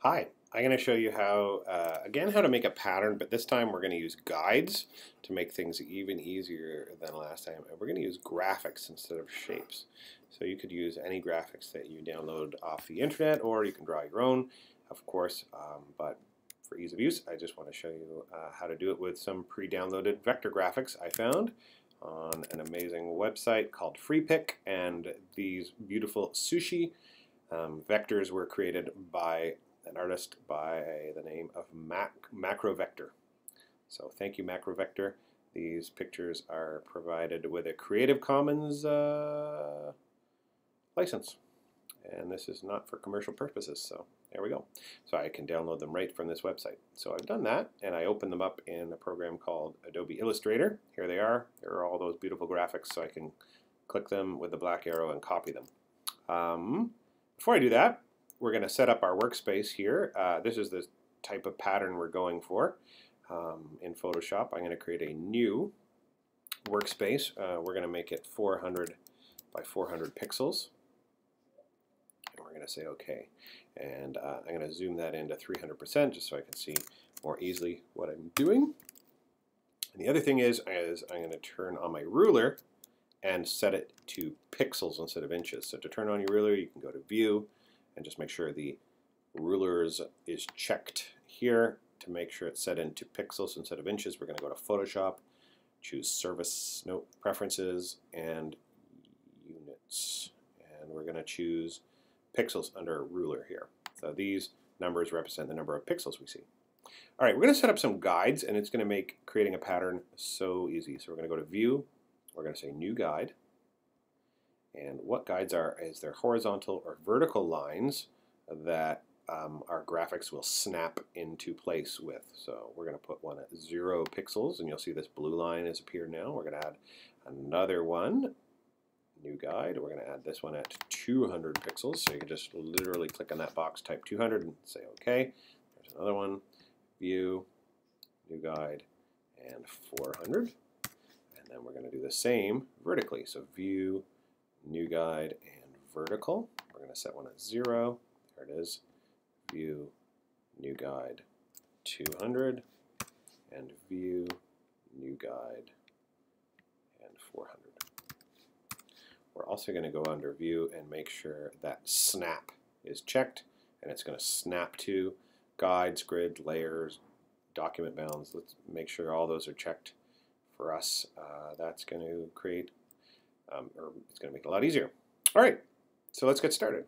Hi, I'm going to show you how, again, how to make a pattern, but this time we're going to use guides to make things even easier than last time. And we're going to use graphics instead of shapes. So you could use any graphics that you download off the internet, or you can draw your own, of course, but for ease of use, I just want to show you how to do it with some pre-downloaded vector graphics I found on an amazing website called FreePic, and these beautiful Sushi vectors were created by an artist by the name of Macrovector. So thank you, Macrovector. These pictures are provided with a Creative Commons license. And this is not for commercial purposes, so there we go. So I can download them right from this website. So I've done that, and I opened them up in a program called Adobe Illustrator. Here they are. There are all those beautiful graphics, so I can click them with the black arrow and copy them. Before I do that, we're going to set up our workspace here. This is the type of pattern we're going for. In Photoshop, I'm going to create a new workspace. We're going to make it 400 by 400 pixels. And we're going to say OK. And I'm going to zoom that into 300% just so I can see more easily what I'm doing. And the other thing is I'm going to turn on my ruler and set it to pixels instead of inches. So to turn on your ruler, you can go to View, and just make sure the rulers is checked here to make sure it's set into pixels instead of inches. We're going to go to Photoshop, choose Service Note Preferences and Units, and we're going to choose pixels under ruler here. So these numbers represent the number of pixels we see. All right, we're going to set up some guides, and it's going to make creating a pattern so easy. So we're going to go to View, we're going to say New Guide. And what guides are is they're horizontal or vertical lines that our graphics will snap into place with. So we're going to put one at 0 pixels, and you'll see this blue line has appeared now. We're going to add another one, new guide. We're going to add this one at 200 pixels. So you can just literally click on that box, type 200, and say OK. There's another one, View, new guide, and 400. And then we're going to do the same vertically. So View, new guide, and vertical. We're going to set one at 0. There it is. View, new guide, 200, and view, new guide, and 400. We're also going to go under View and make sure that Snap is checked, and it's going to snap to guides, grid, layers, document bounds. Let's make sure all those are checked for us. That's going to create or it's going to make it a lot easier. All right, so let's get started.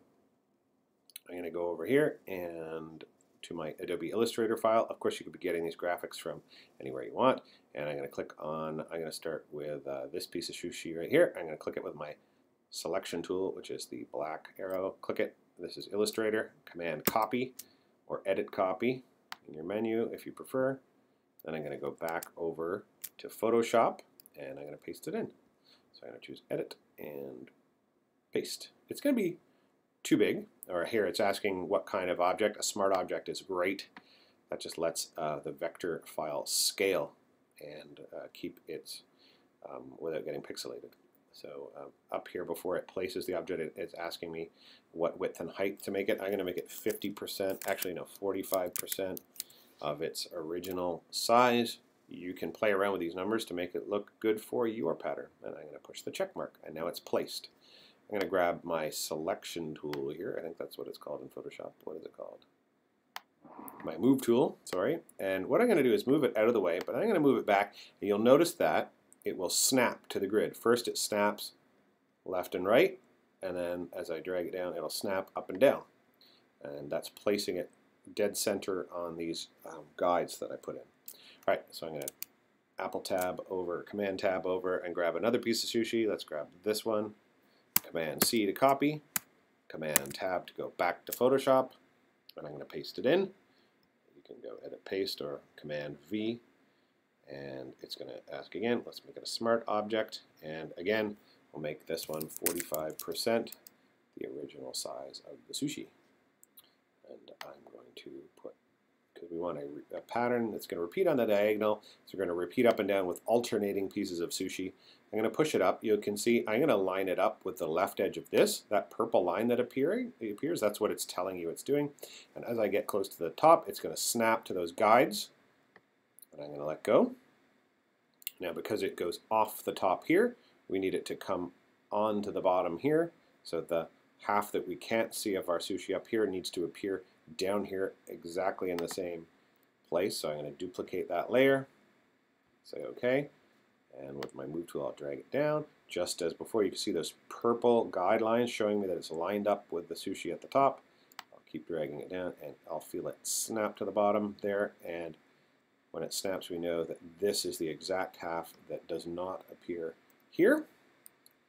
I'm going to go over here and to my Adobe Illustrator file. Of course, you could be getting these graphics from anywhere you want. And I'm going to click on, I'm going to start with this piece of sushi right here. I'm going to click it with my selection tool, which is the black arrow. Click it. This is Illustrator. Command Copy or Edit Copy in your menu if you prefer. Then I'm going to go back over to Photoshop and I'm going to paste it in. So I'm going to choose Edit and Paste. It's going to be too big, or here it's asking what kind of object. A smart object is great. That just lets the vector file scale and keep it without getting pixelated. So up here before it places the object, it's asking me what width and height to make it. I'm going to make it 50%, actually no, 45% of its original size. You can play around with these numbers to make it look good for your pattern. And I'm going to push the check mark, and now it's placed. I'm going to grab my selection tool here. I think that's what it's called in Photoshop. What is it called? My move tool, sorry. And what I'm going to do is move it out of the way, but I'm going to move it back. And you'll notice that it will snap to the grid. First it snaps left and right, and then as I drag it down, it'll snap up and down. And that's placing it dead center on these guides that I put in. All right, so I'm going to Apple tab over, Command tab over, and grab another piece of sushi. Let's grab this one. Command C to copy. Command tab to go back to Photoshop. And I'm going to paste it in. You can go Edit Paste or Command V. And it's going to ask again. Let's make it a smart object. And again, we'll make this one 45% the original size of the sushi. And I'm going to put because we want a pattern that's going to repeat on the diagonal. So we're going to repeat up and down with alternating pieces of sushi. I'm going to push it up. You can see I'm going to line it up with the left edge of this. That purple line that appears, that's what it's telling you it's doing. And as I get close to the top, it's going to snap to those guides. And I'm going to let go. Now because it goes off the top here, we need it to come onto the bottom here. So the half that we can't see of our sushi up here needs to appear down here exactly in the same place. So I'm going to duplicate that layer. Say OK. And with my move tool, I'll drag it down. Just as before, you can see those purple guidelines showing me that it's lined up with the sushi at the top. I'll keep dragging it down, and I'll feel it snap to the bottom there. And when it snaps, we know that this is the exact half that does not appear here.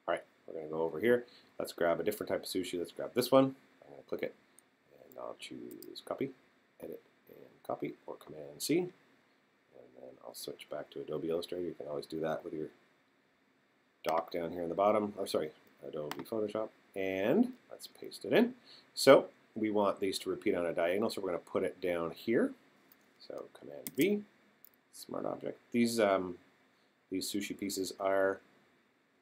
All right, we're going to go over here. Let's grab a different type of sushi. Let's grab this one. I'm going to click it, and I'll choose Copy, Edit, and Copy, or Command-C. And I'll switch back to Adobe Illustrator. You can always do that with your dock down here in the bottom. Or sorry, Adobe Photoshop. And let's paste it in. So we want these to repeat on a diagonal, so we're going to put it down here. So Command V, Smart Object. These sushi pieces are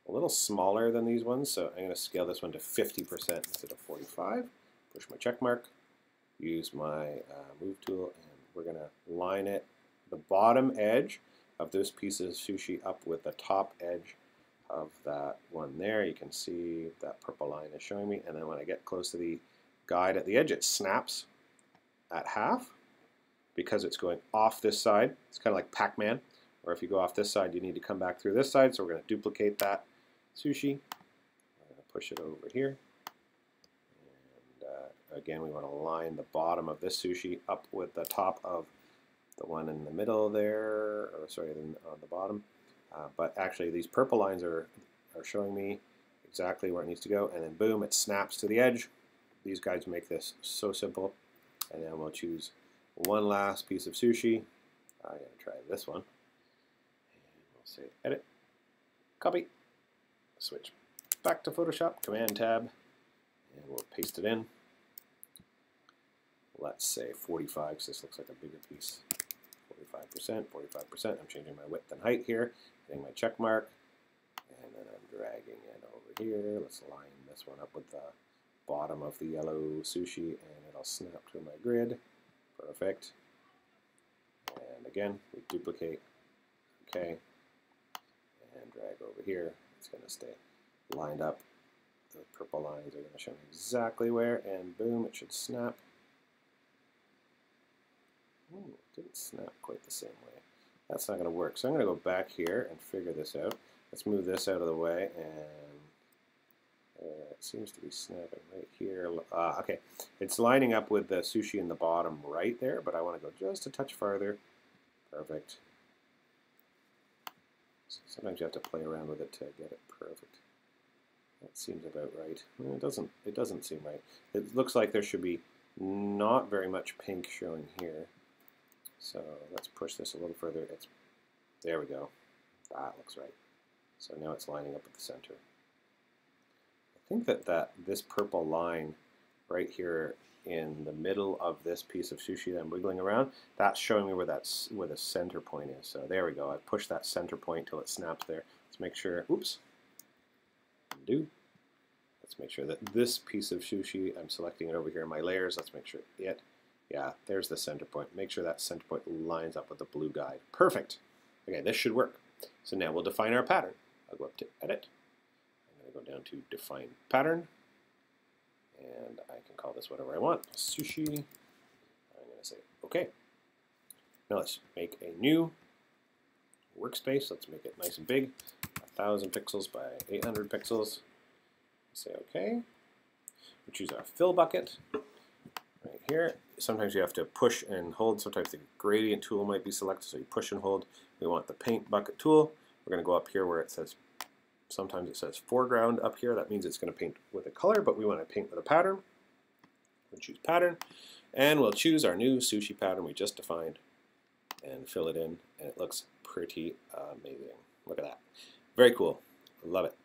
a little smaller than these ones, so I'm going to scale this one to 50% instead of 45. Push my check mark, use my move tool, and we're going to line it, the bottom edge of this piece of sushi up with the top edge of that one there. You can see that purple line is showing me, and then when I get close to the guide at the edge, it snaps at half because it's going off this side. It's kind of like Pac-Man, or if you go off this side, you need to come back through this side. So we're going to duplicate that sushi. I'm going to push it over here. And again, we want to line the bottom of this sushi up with the top of the one in the middle there, or sorry, on the bottom. But actually, these purple lines are showing me exactly where it needs to go, and then boom, it snaps to the edge. These guys make this so simple. And then we'll choose one last piece of sushi. I'm going to try this one. And we'll say Edit, Copy, switch back to Photoshop, Command Tab, and we'll paste it in. Let's say 45, because this looks like a bigger piece. 45%, 45%. I'm changing my width and height here, hitting my check mark, and then I'm dragging it over here. Let's line this one up with the bottom of the yellow sushi, and it'll snap to my grid. Perfect. And again, we duplicate, okay, and drag over here. It's going to stay lined up. The purple lines are going to show me exactly where, and boom, it should snap. Ooh, it didn't snap quite the same way. That's not going to work. So I'm going to go back here and figure this out. Let's move this out of the way, and it seems to be snapping right here. Okay, it's lining up with the sushi in the bottom right there, but I want to go just a touch farther. Perfect. Sometimes you have to play around with it to get it perfect. That seems about right. It doesn't seem right. It looks like there should be not very much pink showing here. So let's push this a little further. There we go. That looks right. So now it's lining up with the center. I think that this purple line right here in the middle of this piece of sushi that I'm wiggling around, that's showing me where the center point is. So there we go. I pushed that center point till it snaps there. Let's make sure, oops, undo. Let's make sure that this piece of sushi, I'm selecting it over here in my layers. Let's make sure yeah, there's the center point. Make sure that center point lines up with the blue guide. Perfect. Okay, this should work. So now we'll define our pattern. I'll go up to Edit. I'm going to go down to Define Pattern. And I can call this whatever I want. Sushi. I'm going to say OK. Now let's make a new workspace. Let's make it nice and big. 1,000 pixels by 800 pixels. Say OK. We choose our fill bucket right here. Sometimes you have to push and hold. Sometimes the gradient tool might be selected, so you push and hold. We want the paint bucket tool. We're going to go up here where it says, sometimes it says foreground up here. That means it's going to paint with a color, but we want to paint with a pattern. We'll choose pattern, and we'll choose our new sushi pattern we just defined and fill it in, and it looks pretty amazing. Look at that. Very cool. Love it.